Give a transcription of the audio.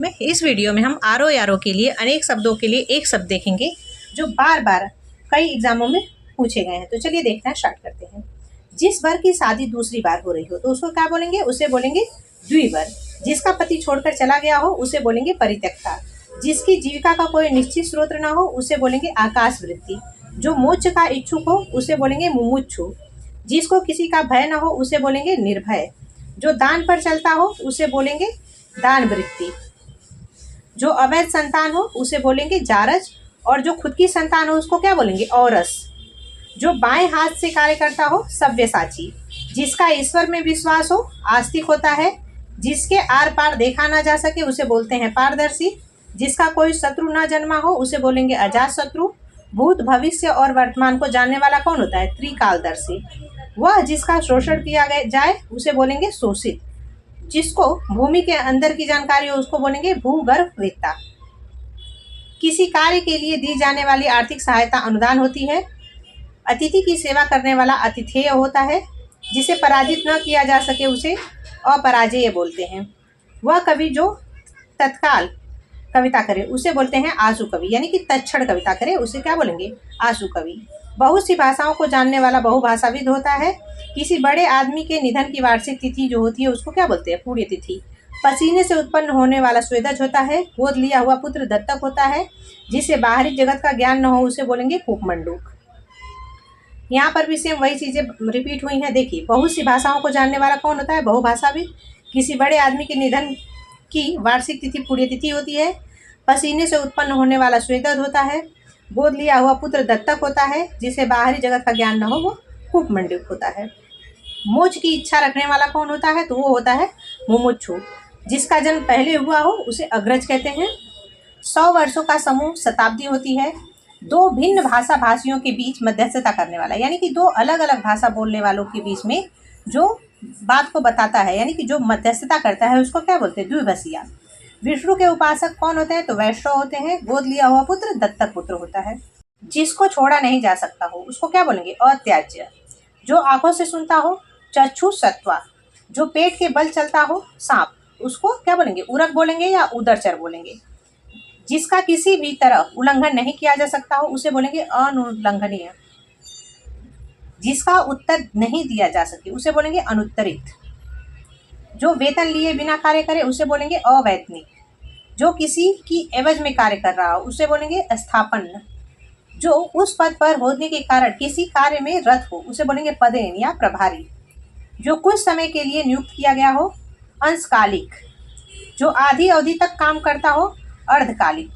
में इस वीडियो में हम आर ओ यारो के लिए अनेक शब्दों के लिए एक शब्द देखेंगे जो बार बार कई एग्जामों में पूछे गए हैं। तो चलिए देखना स्टार्ट करते हैं। जिस वर की शादी दूसरी बार हो रही हो तो उसको क्या बोलेंगे? उसे बोलेंगे द्विवर। जिसका पति छोड़कर चला गया हो उसे बोलेंगे परित्यक्ता। जिसकी जीविका का कोई निश्चित स्रोत ना हो उसे बोलेंगे आकाश वृत्ति। जो मोक्ष का इच्छुक हो उसे बोलेंगे मुमुक्षु। जिसको किसी का भय ना हो उसे बोलेंगे निर्भय। जो दान पर चलता हो उसे बोलेंगे दान वृत्ति। जो अवैध संतान हो उसे बोलेंगे जारज, और जो खुद की संतान हो उसको क्या बोलेंगे? औरस। जो बाएं हाथ से कार्य करता हो सव्यसाची। जिसका ईश्वर में विश्वास हो आस्तिक होता है। जिसके आर पार देखा ना जा सके उसे बोलते हैं पारदर्शी। जिसका कोई शत्रु ना जन्मा हो उसे बोलेंगे अजात शत्रु। भूत भविष्य और वर्तमान को जानने वाला कौन होता है? त्रिकालदर्शी। वह जिसका शोषण किया जाए उसे बोलेंगे शोषित। जिसको भूमि के अंदर की जानकारी हो उसको बोलेंगे भूगर्भ वेत्ता। किसी कार्य के लिए दी जाने वाली आर्थिक सहायता अनुदान होती है। अतिथि की सेवा करने वाला अतिथेय होता है। जिसे पराजित न किया जा सके उसे अपराजेय बोलते हैं। वह कवि जो तत्काल कविता करे उसे बोलते हैं आशु कवि, यानी कि तत्क्षण कविता करे उसे क्या बोलेंगे? आशु कवि। बहुत सी भाषाओं को जानने वाला बहुभाषाविद होता है। किसी बड़े आदमी के निधन की वार्षिक तिथि जो होती है उसको क्या बोलते हैं? पुण्य तिथि। पसीने से उत्पन्न होने वाला स्वेदज होता है। गोद लिया हुआ पुत्र दत्तक होता है। जिसे बाहरी जगत का ज्ञान न हो उसे बोलेंगे कूपमंडूक। यहाँ पर भी सेम वही चीजें रिपीट हुई हैं। देखिए, बहुत सी भाषाओं को जानने वाला कौन होता है? बहुभाषाविद। किसी बड़े आदमी के निधन की वार्षिक तिथि पुण्यतिथि होती है। पसीने से उत्पन्न होने वाला स्वेदज होता है। गोद लिया हुआ पुत्र दत्तक होता है। जिसे बाहरी जगत का ज्ञान न हो वो कूपमंडूक होता है। मोक्ष की इच्छा रखने वाला कौन होता है? तो वो होता है मुमुक्षु। जिसका जन्म पहले हुआ हो उसे अग्रज कहते हैं। 100 वर्षों का समूह शताब्दी होती है। दो भिन्न भाषा भाषियों के बीच मध्यस्थता करने वाला, यानी कि दो अलग अलग भाषा बोलने वालों के बीच में जो बात को बताता है, यानी कि जो मध्यस्थता करता है उसको क्या बोलते हैं? द्विभाषिया। विष्णु के उपासक कौन होते हैं? तो वैष्णव होते हैं। गोद लिया हुआ पुत्र दत्तक पुत्र होता है। जिसको छोड़ा नहीं जा सकता हो उसको क्या बोलेंगे? अत्याज्य। जो आंखों से सुनता हो चक्षु सत्वा। जो पेट के बल चलता हो सांप, उसको क्या बोलेंगे? उरग बोलेंगे या उदरचर बोलेंगे। जिसका किसी भी तरह उल्लंघन नहीं किया जा सकता हो उसे बोलेंगे अनुल्लंघनीय। जिसका उत्तर नहीं दिया जा सके उसे बोलेंगे अनुत्तरित। जो वेतन लिए बिना कार्य करे उसे बोलेंगे अवैतनिक। जो किसी की एवज में कार्य कर रहा हो उसे बोलेंगे स्थापन्न। जो उस पद पर होने के कारण किसी कार्य में रत हो उसे बोलेंगे पदेन या प्रभारी। जो कुछ समय के लिए नियुक्त किया गया हो अंशकालिक। जो आधी अवधि तक काम करता हो अर्धकालिक।